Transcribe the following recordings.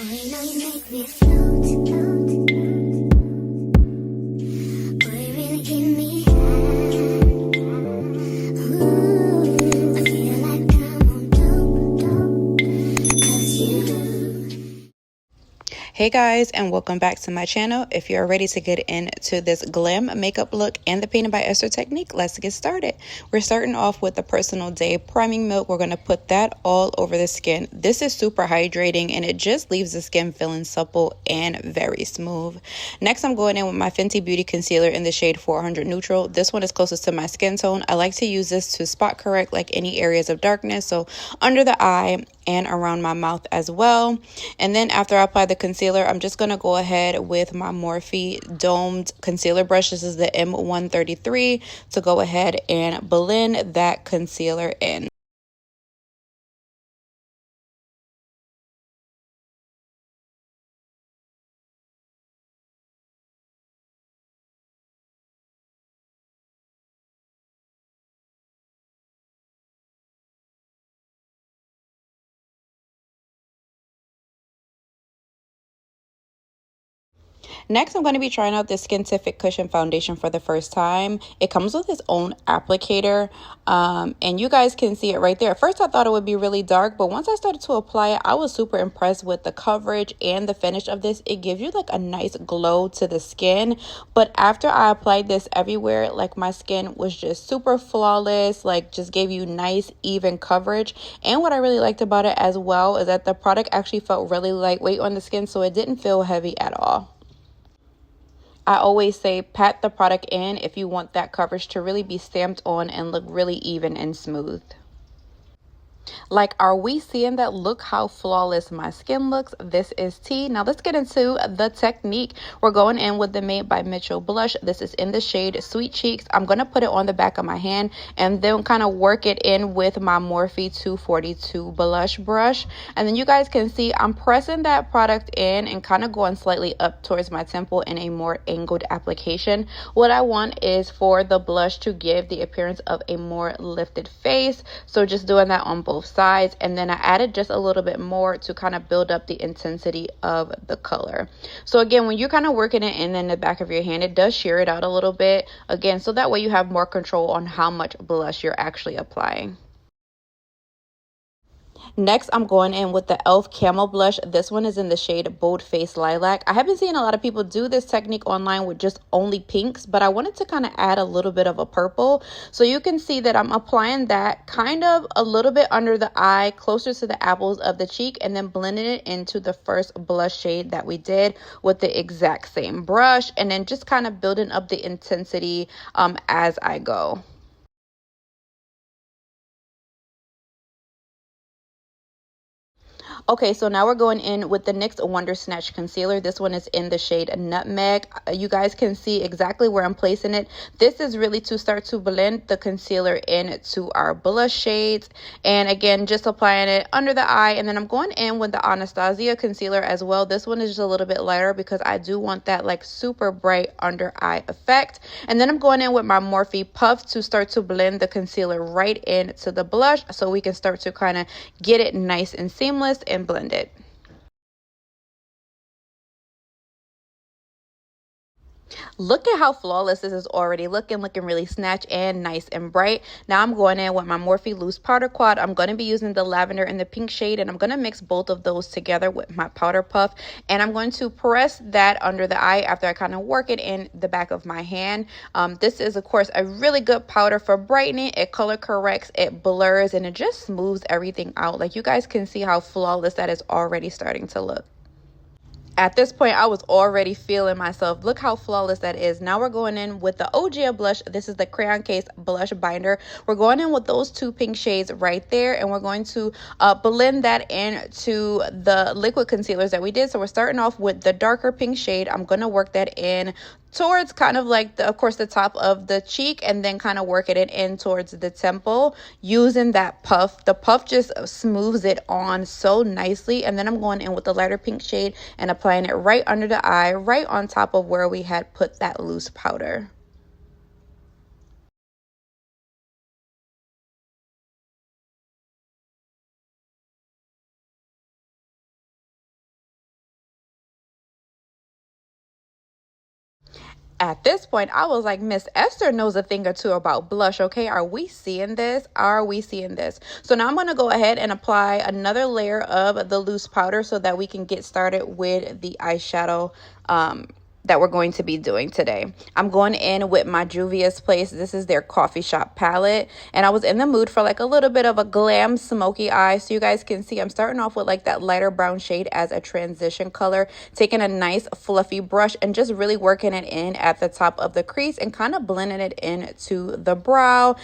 you know you make me float, float. Boy, you really give me high. Ooh, I feel like I'm on dope, 'cause you. Hey guys, and welcome back to my channel. If you're ready to get into this glam makeup look and the Painted by Esther technique, let's get started. We're starting off with the Personal Day priming milk. We're going to put that all over the skin. This is super hydrating and it just leaves the skin feeling supple and very smooth. Next, I'm going in with my Fenty Beauty concealer in the shade 400 Neutral. This one is closest to my skin tone. I like to use this to spot correct like any areas of darkness, so under the eye and around my mouth as well. And then after I apply the concealer, I'm just going to go ahead with my Morphe domed concealer brush. This is the M133 to go ahead and blend that concealer in. Next, I'm going to be trying out this Skintific Cushion Foundation for the first time. It comes with its own applicator, and you guys can see it right there. At first, I thought it would be really dark, but once I started to apply it, I was super impressed with the coverage and the finish of this. It gives you like a nice glow to the skin, but after I applied this everywhere, like my skin was just super flawless, like just gave you nice, even coverage. And what I really liked about it as well is that the product actually felt really lightweight on the skin, so it didn't feel heavy at all. I always say pat the product in if you want that coverage to really be stamped on and look really even and smooth. Like, are we seeing that? Look how flawless my skin looks. This is T. Now let's get into the technique. We're going in with the Made by Mitchell blush. This is in the shade Sweet Cheeks. I'm going to put it on the back of my hand and then kind of work it in with my Morphe 242 blush brush. And then you guys can see I'm pressing that product in and kind of going slightly up towards my temple in a more angled application. What I want is for the blush to give the appearance of a more lifted face. So just doing that on both sides, and then I added just a little bit more to kind of build up the intensity of the color. So again, when you're kind of working it in the back of your hand, it does shear it out a little bit again, so that way you have more control on how much blush you're actually applying. Next, I'm going in with the e.l.f. Camel Blush. This one is in the shade Bold Face Lilac. I have been seeing a lot of people do this technique online with just only pinks, but I wanted to kind of add a little bit of a purple. So you can see that I'm applying that kind of a little bit under the eye, closer to the apples of the cheek, and then blending it into the first blush shade that we did with the exact same brush, and then just kind of building up the intensity as I go. Okay, so now we're going in with the NYX Wonder Snatch Concealer. This one is in the shade Nutmeg. You guys can see exactly where I'm placing it. This is really to start to blend the concealer into our blush shades. And again, just applying it under the eye. And then I'm going in with the Anastasia concealer as well. This one is just a little bit lighter because I do want that like super bright under eye effect. And then I'm going in with my Morphe Puff to start to blend the concealer right into the blush so we can start to kind of get it nice and seamless and blend it. Look at how flawless this is already looking really snatch and nice and bright. Now I'm going in with my Morphe Loose Powder Quad. I'm going to be using the lavender and the pink shade, and I'm going to mix both of those together with my powder puff, and I'm going to press that under the eye after I kind of work it in the back of my hand. This is of course a really good powder for brightening. It color corrects, it blurs, and it just smooths everything out. Like, you guys can see how flawless that is already starting to look. At this point, I was already feeling myself. Look how flawless that is. Now we're going in with the OG blush. This is the Crayon Case Blush Binder. We're going in with those two pink shades right there, and we're going to blend that into the liquid concealers that we did. So we're starting off with the darker pink shade. I'm going to work that in towards kind of like of course the top of the cheek, and then kind of working it in towards the temple using that puff. The puff just smooths it on so nicely. And then I'm going in with the lighter pink shade and applying it right under the eye, right on top of where we had put that loose powder. At this point, I was like, Miss Esther knows a thing or two about blush, okay? Are we seeing this? Are we seeing this? So now I'm going to go ahead and apply another layer of the loose powder so that we can get started with the eyeshadow that we're going to be doing today. I'm going in with my Juvia's Place. This is their coffee shop palette. And I was in the mood for like a little bit of a glam smoky eye. So you guys can see I'm starting off with like that lighter brown shade as a transition color. Taking a nice fluffy brush and just really working it in at the top of the crease and kind of blending it into the brow.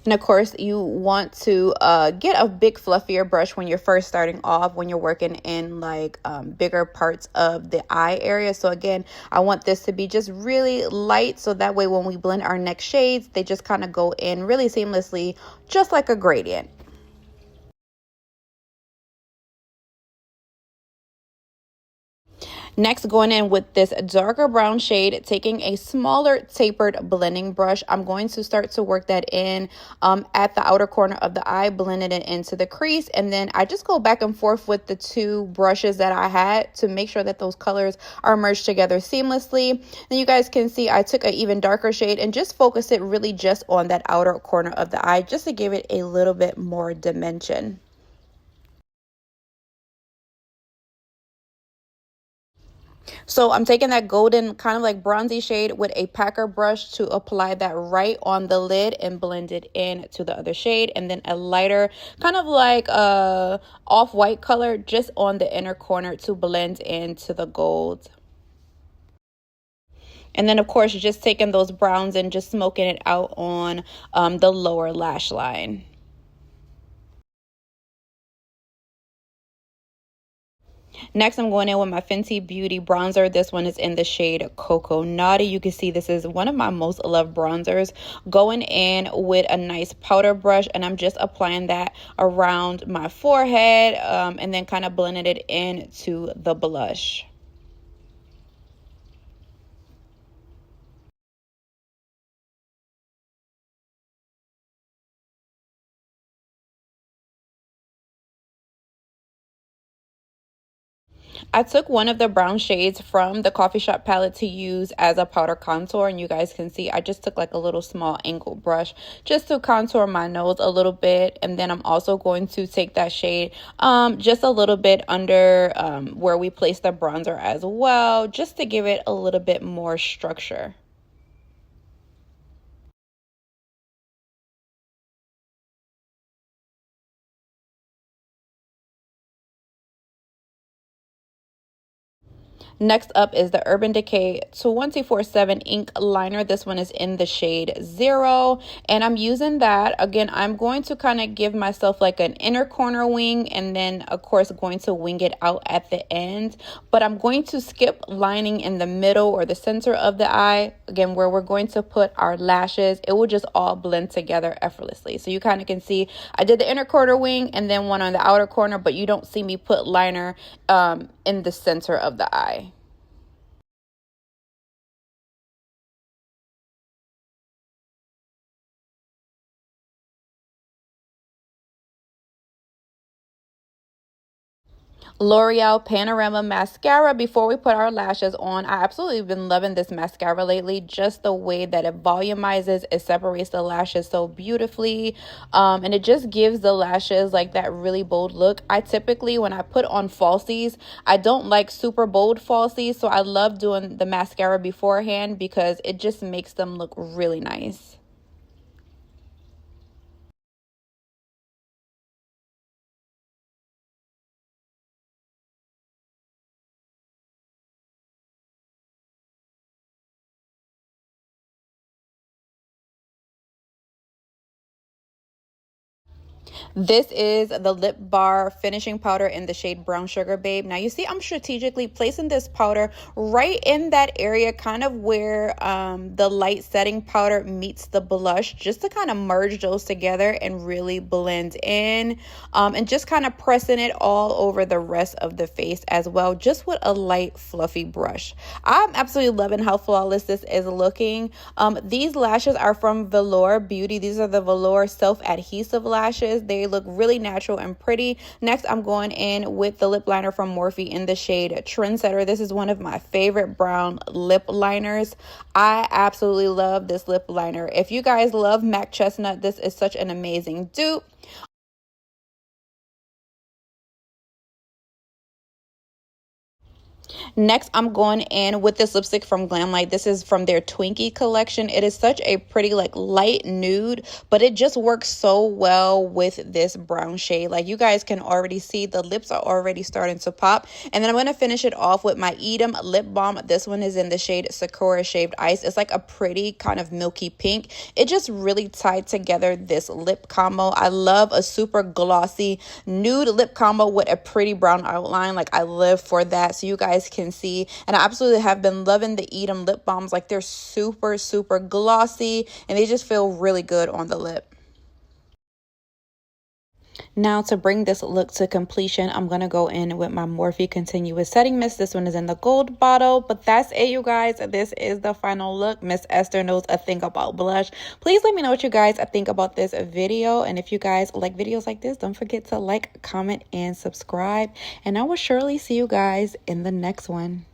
And of course, you want to get a big fluffier brush when you're first starting off, when you're working in like bigger parts of the eye area. So again, I want this to be just really light. So that way when we blend our next shades, they just kind of go in really seamlessly, just like a gradient. Next, going in with this darker brown shade, taking a smaller tapered blending brush, I'm going to start to work that in at the outer corner of the eye, blending it into the crease. And then I just go back and forth with the two brushes that I had to make sure that those colors are merged together seamlessly. And you guys can see I took an even darker shade and just focus it really just on that outer corner of the eye, just to give it a little bit more dimension. So I'm taking that golden kind of like bronzy shade with a packer brush to apply that right on the lid and blend it in to the other shade. And then a lighter kind of like off-white color just on the inner corner to blend into the gold. And then, of course, just taking those browns and just smoking it out on the lower lash line. Next, I'm going in with my Fenty Beauty bronzer. This one is in the shade Cocoa Naughty. You can see this is one of my most loved bronzers. Going in with a nice powder brush, and I'm just applying that around my forehead and then kind of blending it into the blush. I took one of the brown shades from the coffee shop palette to use as a powder contour, and you guys can see I just took like a little small angled brush just to contour my nose a little bit. And then I'm also going to take that shade just a little bit under where we place the bronzer as well, just to give it a little bit more structure. Next up is the Urban Decay 24/7 ink liner. This one is in the shade 0, and I'm using that. Again, I'm going to kind of give myself like an inner corner wing, and then of course going to wing it out at the end. But I'm going to skip lining in the middle or the center of the eye, again where we're going to put our lashes. It will just all blend together effortlessly. So you kind of can see I did the inner corner wing and then one on the outer corner, but you don't see me put liner in the center of the eye. L'Oreal Panorama Mascara before we put our lashes on. I absolutely been loving this mascara lately. Just the way that it volumizes, it separates the lashes so beautifully. And it just gives the lashes like that really bold look. I typically, when I put on falsies, I don't like super bold falsies. So I love doing the mascara beforehand because it just makes them look really nice. This is the Lip Bar finishing powder in the shade Brown Sugar Babe. Now you see I'm strategically placing this powder right in that area, kind of where the light setting powder meets the blush, just to kind of merge those together and really blend in, and just kind of pressing it all over the rest of the face as well, just with a light fluffy brush. I'm absolutely loving how flawless this is looking. These lashes are from Velour Beauty. These are the Velour self-adhesive lashes. They shade look really natural and pretty. Next, I'm going in with the lip liner from Morphe in the shade Trendsetter. This is one of my favorite brown lip liners. I absolutely love this lip liner. If you guys love MAC Chestnut, this is such an amazing dupe. Next, I'm going in with this lipstick from Glam. This is from their Twinkie collection. It is such a pretty like light nude, but it just works so well with this brown shade. Like, you guys can already see the lips are already starting to pop. And then I'm going to finish it off with my Edam lip balm. This one is in the shade Sakura Shaved Ice. It's like a pretty kind of milky pink. It just really tied together this lip combo. I love a super glossy nude lip combo with a pretty brown outline. Like, I live for that, so you guys can see. And I absolutely have been loving the Edam lip balms. Like, they're super glossy and they just feel really good on the lip. Now, to bring this look to completion, I'm going to go in with my Morphe Continuous Setting Mist. This one is in the gold bottle, but that's it, you guys. This is the final look. Miss Esther knows a thing about blush. Please let me know what you guys think about this video. And if you guys like videos like this, don't forget to like, comment, and subscribe. And I will surely see you guys in the next one.